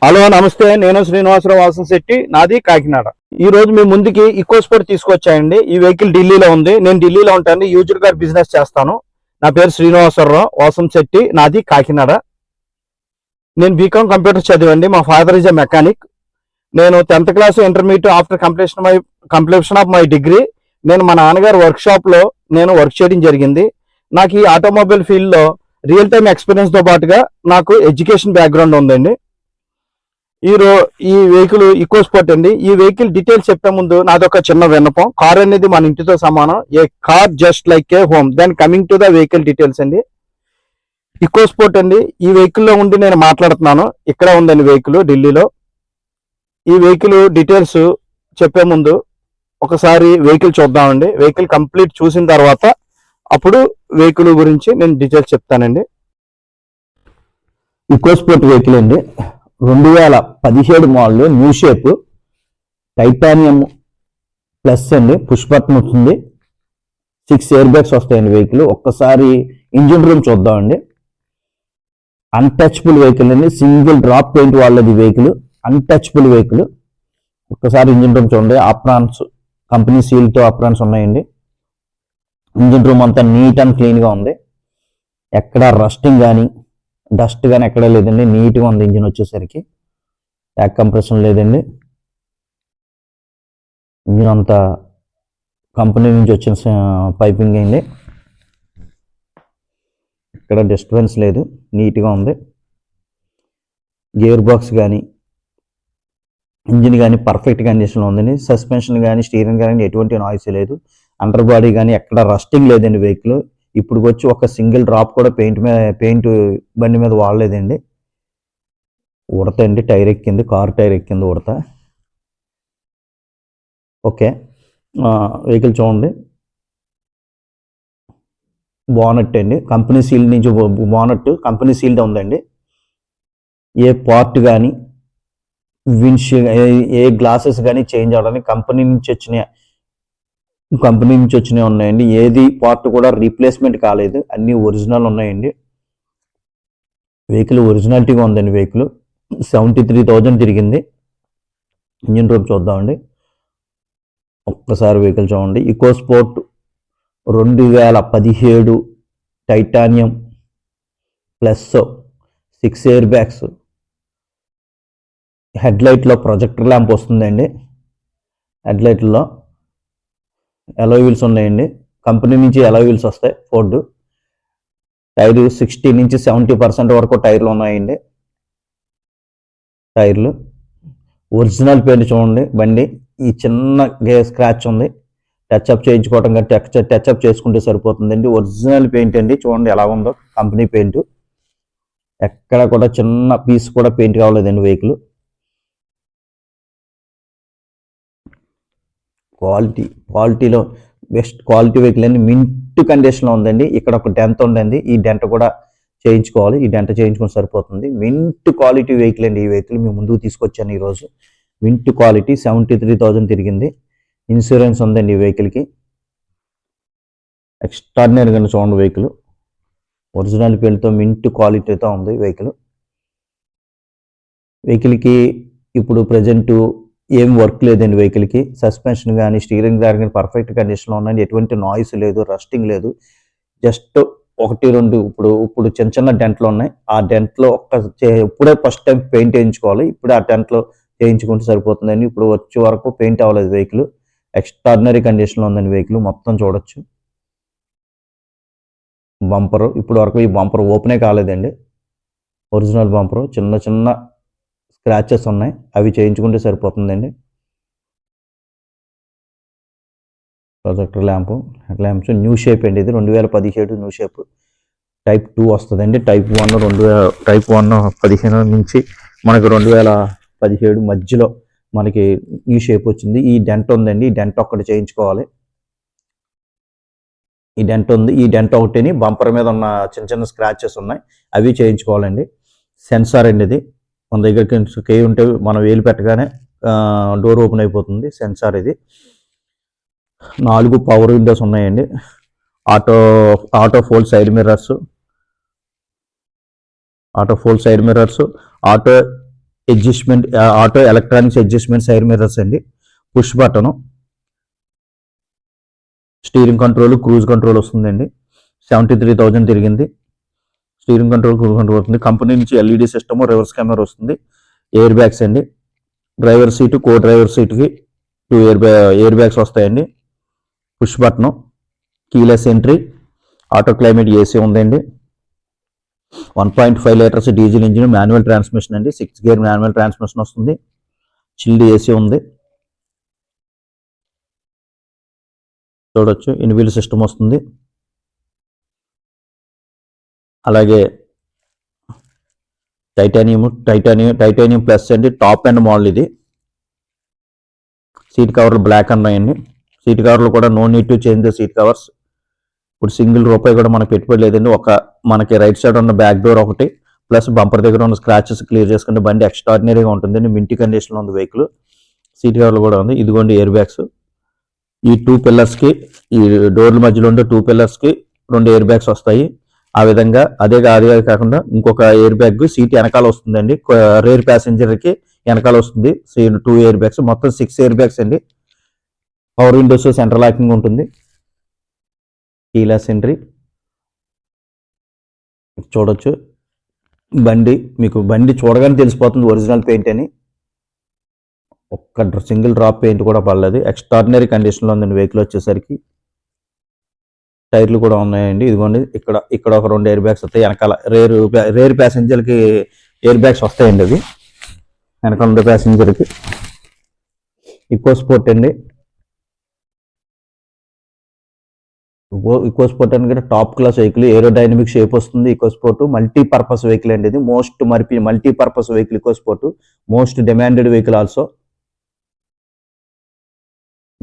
Hello నమస్తే, నేను శ్రీనివాసరావు వాసంశెట్టి, నాది కాకినాడ. ఈ రోజు మీ ముందుకి ఈకోస్పోర్ట్ తీసుకొచ్చాయండి. ఈ వెహికల్ ఢిల్లీలో ఉంది. నేను ఢిల్లీలో ఉంటాను, యూజ్డ్ కార్ బిజినెస్ చేస్తాను. నా పేరు శ్రీనివాసరావు వాసంశెట్టి, నాది కాకినాడ. నేను బీకామ్ కంప్యూటర్ చదివండి. మా ఫాదర్ ఈజ్ ఎ మెకానిక్. నేను 10th class intermediate after completion of my degree నేను మా నాన్నగారు వర్క్ షాప్ లో నేను వర్క్ చేయడం జరిగింది. నాకు ఈ ఆటోమొబైల్ ఫీల్డ్ లో రియల్ టైమ్ ఎక్స్పీరియన్స్ తో పాటుగా నాకు ఎడ్యుకేషన్ బ్యాక్గ్రౌండ్ ఉందండి. ఈ వెహికల్ ఈకోస్పోర్ట్ అండి. ఈ వెహికల్ డీటెయిల్స్ చెప్పే ముందు నాదొక చిన్న విన్నపం. కార్ అనేది మన ఇంటితో సమానం. A car just like a home. Then coming to the vehicle details అండి. ఈకోస్పోర్ట్ అండి. ఈ వెహికల్లో ఉండి నేను మాట్లాడుతున్నాను. ఇక్కడ ఉందండి వెహికల్ ఢిల్లీలో. ఈ వెహికల్ డీటెయిల్స్ చెప్పే ముందు ఒకసారి వెహికల్ చూద్దామండి. వెహికల్ కంప్లీట్ చూసిన తర్వాత అప్పుడు వెహికల్ గురించి నేను డీటెయిల్స్ చెప్తానండి. ఈకోస్పోర్ట్ వెహికల్ అండి. 2017 model, new shape, titanium plus అండి. పుష్ బటన్ వస్తుంది. 6 ఎయిర్ బ్యాగ్స్ వస్తాయండి వెహికల్. ఒక్కసారి ఇంజిన్ రూమ్ చూద్దామండి. అన్టచబుల్ వెహికల్ అండి. సింగిల్ డ్రాప్ పెయింట్ వాళ్ళది వెహికల్. Untouchable vehicle. ఒక్కసారి ఇంజిన్ రూమ్ చూడండి. ఆప్రాన్స్ కంపెనీ సీల్తో ఆప్రాన్స్ ఉన్నాయండి. ఇంజిన్ రూమ్ అంతా నీట్ అండ్ క్లీన్గా ఉంది. ఎక్కడ రస్టింగ్ కానీ డస్ట్ కానీ ఎక్కడ లేదండి. నీట్గా ఉంది ఇంజిన్ వచ్చేసరికి. ట్యాక్ కంప్రెషన్ లేదండి. ఇంజిన్ అంతా కంపెనీ నుంచి వచ్చిన పైపింగ్ అయింది. ఇక్కడ డిస్టర్బెన్స్ లేదు, నీట్గా ఉంది. గేర్ బాక్స్ కానీ ఇంజిన్ కానీ పర్ఫెక్ట్ కండిషన్లో ఉందండి. సస్పెన్షన్ కానీ స్టీరింగ్ కానీ ఎటువంటి నాయిస్ లేదు. అండర్ బాడీ కానీ ఎక్కడ రస్టింగ్ లేదండి వెహికల్. ఇప్పుడు వచ్చి ఒక సింగిల్ డ్రాప్ కూడా పెయింట్ బండి మీద వాడలేదండి. ఉడత అండి. టైర్ ఎక్కింది, కారు టైర్ ఎక్కింది ఉడత. ఓకే, వెహికల్ చూడండి. బోనట్ అండి. కంపెనీ సీల్డ్ నుంచి బోనట్ కంపెనీ సీల్డ్ ఉందండి. ఏ పార్ట్ కానీ ఏ గ్లాసెస్ కానీ చేంజ్ అవడానికి కంపెనీ నుంచి వచ్చినాయి ఉన్నాయండి. ఏది పార్ట్ కూడా రీప్లేస్మెంట్ కాలేదు, అన్ని ఒరిజినల్ ఉన్నాయండి. వెహికల్ ఒరిజినాలిటీగా ఉందండి. వెహికల్ 73,000 తిరిగింది. ఇంజిన్ రూమ్ చూద్దామండి. ఒక్కసారి వెహికల్ చూడండి. EcoSport 2017 titanium plus 6 air bags. హెడ్లైట్లో ప్రొజెక్టర్ ల్యాంప్ వస్తుందండి. హెడ్లైట్లో అలాయ్ వీల్స్ ఉన్నాయండి. కంపెనీ నుంచి అలాయ్ వీల్స్ వస్తాయి. ఫోర్డ్ టైర్ 60 నుంచి 70% వరకు టైర్లు ఉన్నాయండి. టైర్లు ఒరిజినల్ పెయింట్ చూడండి. బండి ఈ చిన్న స్క్రాచ్ ఉంది. టచ్అప్ చేయించుకోవడం కానీ టచ్అప్ చేసుకుంటే సరిపోతుందండి. ఒరిజినల్ పెయింట్ అండి. చూడండి ఎలా ఉందో కంపెనీ పెయింట్. ఎక్కడ కూడా చిన్న పీస్ కూడా పెయింట్ కావలేదండి వెహికల్. క్వాలిటీలో బెస్ట్ క్వాలిటీ వెహికల్ అండి. మింట్ కండిషన్లో ఉందండి. ఇక్కడ ఒక డెంట్ ఉందండి. ఈ డెంట్ కూడా చేయించుకోవాలి. ఈ డెంట్ చేయించుకుని సరిపోతుంది. మింట్ క్వాలిటీ వెహికల్ అండి. ఈ వెహికల్ మీ ముందుకు తీసుకొచ్చాను ఈరోజు. మింట్ క్వాలిటీ 73,000 తిరిగింది. ఇన్సూరెన్స్ ఉందండి ఈ వెహికల్కి. ఎక్స్ట్రాడినరీగా చూడండి వెహికల్. ఒరిజినల్ పేరుతో మింట్ క్వాలిటీతో ఉంది వెహికల్. వెహికల్కి ఇప్పుడు ప్రజెంట్ ఏం వర్క్ లేదండి వెహికల్కి. సస్పెన్షన్ కానీ స్టీరింగ్ కానీ పర్ఫెక్ట్ కండిషన్లో ఉన్నాయండి. ఎటువంటి నాయిస్ లేదు, రస్టింగ్ లేదు. జస్ట్ 1-2 ఇప్పుడు చిన్న డెంట్లు ఉన్నాయి. ఆ డెంట్లో ఇప్పుడే ఫస్ట్ టైం పెయింట్ వేయించుకోవాలి. ఇప్పుడే ఆ డెంట్లో చేయించుకుంటే సరిపోతుందండి. ఇప్పుడు వచ్చే వరకు పెయింట్ అవ్వలేదు వెహికల్. ఎక్స్ట్రాడినరీ కండిషన్లో ఉందండి వెహికల్. మొత్తం చూడొచ్చు. బంపరు ఇప్పుడు వరకు ఈ బంపర్ ఓపెనే కాలేదండి. Original bumper. చిన్న స్క్రాచెస్ ఉన్నాయి, అవి చేయించుకుంటే సరిపోతుందండి. ప్రొజెక్టర్ ల్యాంప్స్ న్యూ షేప్ అండి. ఇది 2017 న్యూ షేప్. టైప్ 2 వస్తుందండి. టైప్ 1 15 నుంచి మనకు 2017 మధ్యలో మనకి న్యూ షేప్ వచ్చింది. ఈ డెంట్ ఉందండి. ఈ డెంట్ ఒక్కటి చేయించుకోవాలి. ఈ డెంట్ ఉంది. ఈ డెంట్ ఒకటిని బంపర్ మీద ఉన్న చిన్న స్క్రాచెస్ ఉన్నాయి, అవి చేయించుకోవాలండి. సెన్సార్ అండి ఇది. మన దగ్గరికి కీ ఉంటే మనం వేలు పెట్టగానే డోర్ ఓపెన్ అయిపోతుంది. సెన్సార్ ఇది. 4 పవర్ విండోస్ ఉన్నాయండి. Auto fold side mirrors, auto adjustment, auto electronics adjustment side mirrors అండి, push button, steering control, cruise control వస్తుందండి. 73,000 తిరిగింది. స్టీరింగ్ కంట్రోల్, క్రూజ్ కంట్రోల్ వస్తుంది. కంపెనీ నుంచి ఎల్ఈడి సిస్టమ్, రివర్స్ కెమెరా వస్తుంది. Air bags అండి, driver seat, co driver సీటుకి 2 air bags వస్తాయండి. Push button, keyless entry, auto climate AC ఉందండి. 1.5 litres diesel engine, manual transmission అండి, 6 గేర్ మాన్యువల్ ట్రాన్స్మిషన్ వస్తుంది. Chilled AC ఉంది, చూడొచ్చు. ఇన్బిల్ట్ సిస్టమ్ వస్తుంది. అలాగే టైటానియం ప్లస్ అండి, టాప్ అండ్ మోడల్ ఇది. సీట్ కవర్లు బ్లాక్ ఉన్నాయండి. సీట్ కవర్లు కూడా no need to change the seat covers. ఇప్పుడు సింగిల్ రూపాయి కూడా మనకి పెట్టుబడి లేదండి. మనకి రైట్ సైడ్ ఉన్న బ్యాక్ డోర్ ఒకటి ప్లస్ బంపర్ దగ్గర ఉన్న స్క్రాచెస్ క్లియర్ చేసుకుంటే బండి ఎక్స్ట్రాడినరీగా ఉంటుందండి. మింటి కండిషన్లో ఉంది వెహికల్. సీట్ కవర్లు కూడా ఉంది. ఇదిగోండి ఎయిర్ బ్యాగ్స్. ఈ 2 పిల్లర్స్కి, ఈ డోర్ల మధ్యలో ఉండే 2 పిల్లర్స్కి 2 ఎయిర్ బ్యాగ్స్ వస్తాయి. ఆ విధంగా అదే కాకుండా ఇంకొక ఎయిర్ బ్యాగ్ సీట్ వెనకాల వస్తుందండి. రేర్ ప్యాసింజర్కి వెనకాల వస్తుంది 2 ఎయిర్ బ్యాగ్స్. మొత్తం 6 ఎయిర్ బ్యాగ్స్ అండి. పవర్ విండోస్, సెంట్రల్ లాకింగ్ ఉంటుంది. కీలెస్ ఎంట్రీ చూడొచ్చు. మీకు బండి చూడగానే తెలిసిపోతుంది ఒరిజినల్ పెయింట్ అని. ఒక్క సింగిల్ డ్రాప్ పెయింట్ కూడా పడలేదు. ఎక్స్ట్రాడినరీ కండిషన్లో ఉందండి వెహికల్ వచ్చేసరికి. టైర్లు కూడా ఉన్నాయండి. ఇదిగోండి ఇక్కడ ఒక 2 ఎయిర్ బ్యాగ్స్ వస్తాయి. వెనకాల రేర్ ప్యాసింజర్కి ఎయిర్ బ్యాగ్స్ వస్తాయండి. అవి వెనకాల ఉండే ప్యాసింజర్కి. ఈకో స్పోర్ట్ అండి. ఈకో స్పోర్ట్ అనేది top class vehicle. Aerodynamic shape వస్తుంది. ఈకో స్పోర్ట్ మల్టీపర్పస్ వెహికల్ అండి. ఇది multipurpose vehicle. EcoSport most demanded vehicle also.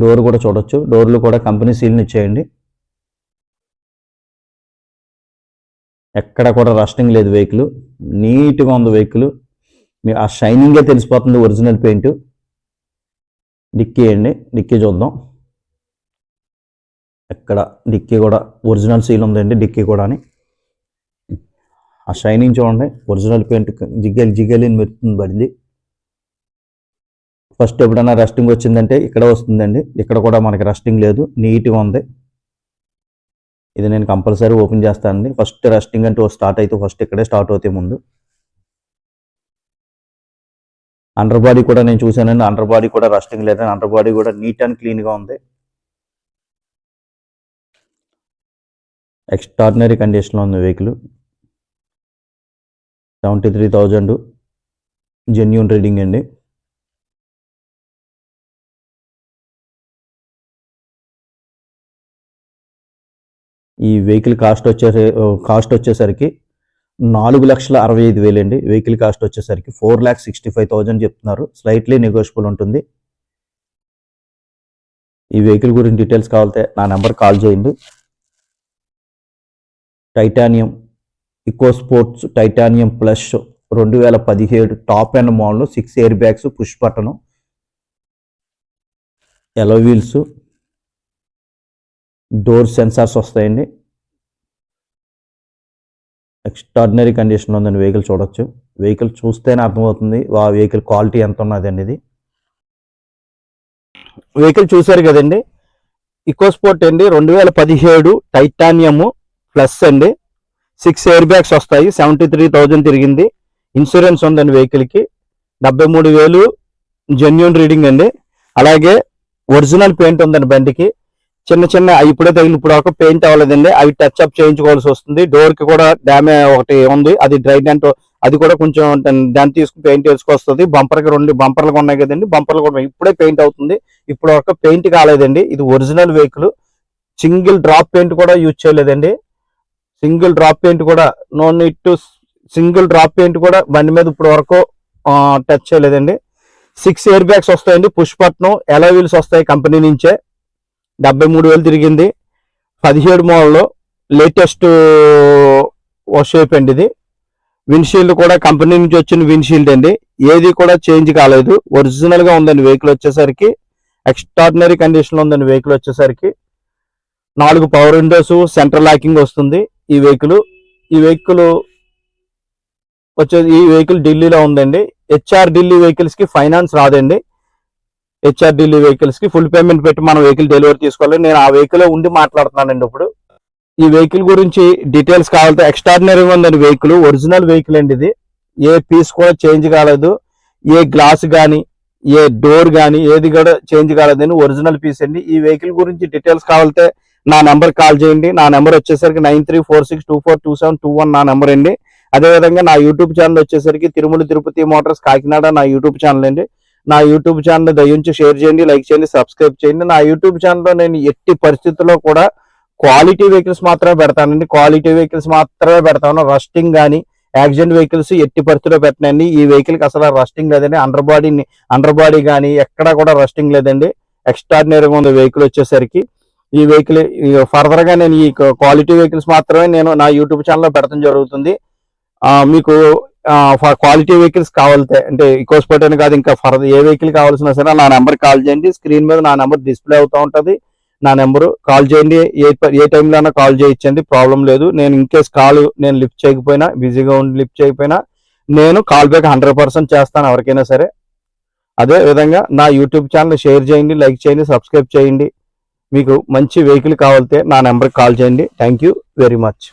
Door కూడా చూడొచ్చు. డోర్లు కూడా కంపెనీ సీల్ని ఇచ్చేయండి. ఎక్కడ కూడా రస్టింగ్ లేదు. వెహికల్ నీట్గా ఉంది. వెహికల్ ఆ షైనింగే తెలిసిపోతుంది ఒరిజినల్ పెయింట్. డిక్కీ అండి, డిక్కీ చూద్దాం. ఎక్కడ డిక్కీ కూడా ఒరిజినల్ సీల్ ఉందండి. డిక్కీ కూడా ఆ షైనింగ్ చూడండి. ఒరిజినల్ పెయింట్ జిగలి మెరుతుంది పడింది. ఫస్ట్ ఎప్పుడైనా రస్టింగ్ వచ్చిందంటే ఇక్కడ వస్తుందండి. ఇక్కడ కూడా మనకి రస్టింగ్ లేదు. నీట్గా ఉంది. ఇది నేను కంపల్సరీ ఓపెన్ చేస్తానండి. ఫస్ట్ రస్టింగ్ అంటే స్టార్ట్ అయితే ఫస్ట్ ఇక్కడే స్టార్ట్ అవుతాయి ముందు. అండర్ బాడీ కూడా నేను చూశానండి. అండర్ బాడీ కూడా రస్టింగ్ లేదండి. అండర్ బాడీ కూడా నీట్ అండ్ క్లీన్గా ఉంది. ఎక్స్ట్రాడినరీ కండిషన్లో ఉంది వెహికల్. 73,000 జెన్యూన్ రీడింగ్ అండి. ఈ వెహికల్ కాస్ట్ వచ్చేసరికి 4,65,000 అండి. వెహికల్ కాస్ట్ వచ్చేసరికి 4,65,000 చెప్తున్నారు. స్లైట్లీ నెగోషియబుల్ ఉంటుంది. ఈ వెహికల్ గురించి డీటెయిల్స్ కావాలంటే నా నెంబర్ కాల్ చేయండి. Titanium EcoSport titanium plus 2017 top and model, 6 air bags, push button, alloy wheels, door sensors వస్తాయండి. ఎక్స్ట్రాడినరీ కండిషన్లో ఉందండి వెహికల్. చూడొచ్చు. వెహికల్ చూస్తేనే అర్థమవుతుంది ఆ వెహికల్ క్వాలిటీ ఎంత ఉన్నది అనేది. వెహికల్ చూసారు కదండి. ఈకో స్పోర్ట్ అండి, 2017 టైటానియం ప్లస్ అండి. 6 ఎయిర్ బ్యాగ్స్ వస్తాయి. 73,000 తిరిగింది. ఇన్సూరెన్స్ ఉందండి వెహికల్కి. 73,000 జెన్యూన్ రీడింగ్ అండి. అలాగే ఒరిజినల్ పెయింట్ ఉందండి బండికి. చిన్న ఇప్పుడే తగిలి ఇప్పుడు ఒక పెయింట్ అవ్వలేదండి. అవి టచ్ అప్ చేయించుకోవాల్సి వస్తుంది. డోర్ కి కూడా డ్యామేజ్ ఒకటి ఉంది. అది డ్రై డెంట్, అది కూడా కొంచెం దాన్ని తీసుకుని పెయింట్ వేసుకొస్తుంది. బంపర్కి 2 బంపర్లు ఉన్నాయి కదండి. బంపర్లు కూడా ఇప్పుడే పెయింట్ అవుతుంది. ఇప్పుడు ఒక పెయింట్ కాలేదండి. ఇది original vehicle. Single drop paint కూడా యూజ్ చేయలేదండి. సింగిల్ డ్రాప్ పెయింట్ కూడా no need to single drop paint కూడా బండి మీద ఇప్పుడు వరకు టచ్ చేయలేదండి. 6 ఎయిర్ బ్యాగ్స్ వస్తాయండి. పుష్ బటన్, ఎలో వీల్స్ వస్తాయి కంపెనీ నుంచే. 73,000 తిరిగింది. 17 మోడల్ లేటెస్ట్ షేప్ అండి ఇది. విండ్షీల్డ్ కూడా కంపెనీ నుంచి వచ్చిన విండ్షీల్డ్ అండి. ఏది కూడా చేంజ్ కాలేదు. ఒరిజినల్ గా ఉందండి వెహికల్ వచ్చేసరికి. ఎక్స్ట్రాడినరీ కండిషన్ లో ఉందండి వెహికల్ వచ్చేసరికి. 4 పవర్ విండోస్, సెంట్రల్ లాకింగ్ వస్తుంది ఈ వెహికల్. ఈ వెహికల్ ఢిల్లీలో ఉందండి. హెచ్ఆర్ ఢిల్లీ వెహికల్స్ కి ఫైనాన్స్ రాదండి. హెచ్ఆర్ ఢిల్లీ వెహికల్స్ కి ఫుల్ పేమెంట్ పెట్టి మనం వెహికల్ డెలివరీ తీసుకోవాలి. నేను ఆ వెహికల్ ఉండి మాట్లాడుతున్నానండి. ఇప్పుడు ఈ వెహికల్ గురించి డీటెయిల్స్ కావాలంటే ఎక్స్ట్రాడినరీగా ఉందండి. వెహికల్ ఒరిజినల్ వెహికల్ అండి. ఇది ఏ పీస్ కూడా చేంజ్ కాలేదు, ఏ గ్లాస్ కానీ ఏ డోర్ కానీ ఏది కూడా చేంజ్ కాలేదని ఒరిజినల్ పీస్ అండి. ఈ వెహికల్ గురించి డీటెయిల్స్ కావాలంటే నా నెంబర్ కాల్ చేయండి. నా నెంబర్ వచ్చేసరికి 9346242721 నా నెంబర్ అండి. అదేవిధంగా నా యూట్యూబ్ ఛానల్ వచ్చేసరికి తిరుమల తిరుపతి మోటార్స్ కాకినాడ నా యూట్యూబ్ ఛానల్ అండి. నా యూట్యూబ్ ఛానల్ దయించి షేర్ చేయండి, లైక్ చేయండి, సబ్స్క్రైబ్ చేయండి. నా యూట్యూబ్ ఛానల్లో నేను ఎట్టి పరిస్థితుల్లో కూడా క్వాలిటీ వెహికల్స్ మాత్రమే పెడతానండి. క్వాలిటీ వెహికల్స్ మాత్రమే పెడతాను. రస్టింగ్ కానీ యాక్సిడెంట్ వెహికల్స్ ఎట్టి పరిస్థితిలో పెట్టనండి. ఈ వెహికల్ కి అసలు రస్టింగ్ లేదండి. అండర్ బాడీ కానీ ఎక్కడా కూడా రస్టింగ్ లేదండి. ఎక్స్ట్రాడినరీగా ఉంది వెహికల్ వచ్చేసరికి. ఈ వెహికల్ ఫర్దర్ గా నేను ఈ క్వాలిటీ వెహికల్స్ మాత్రమే నేను నా యూట్యూబ్ ఛానల్లో పెడతాం జరుగుతుంది. మీకు క్వాలిటీ వెహికల్స్ కావాలంటే అంటే ఈకో స్పోర్ట్ అని కాదు, ఇంకా ఫర్దర్ ఏ వెహికల్ కావాల్సిన సరే నా నెంబర్ కాల్ చేయండి. స్క్రీన్ మీద నా నెంబర్ డిస్ప్లే అవుతూ ఉంటుంది. నా నెంబరు కాల్ చేయండి. ఏ టైంలో అయినా కాల్ చేయించండి, ప్రాబ్లం లేదు. నేను ఇన్ కేస్ కాల్ నేను లిఫ్ట్ చేయకపోయినా, బిజీగా ఉండి లిఫ్ట్ చేయకపోయినా నేను కాల్ బ్యాక్ 100% చేస్తాను ఎవరికైనా సరే. అదే విధంగా నా యూట్యూబ్ ఛానల్ షేర్ చేయండి, లైక్ చేయండి, సబ్స్క్రైబ్ చేయండి. మీకు మంచి వెహికల్ కావాలంటే నా నెంబర్కి కాల్ చేయండి. Thank you very much.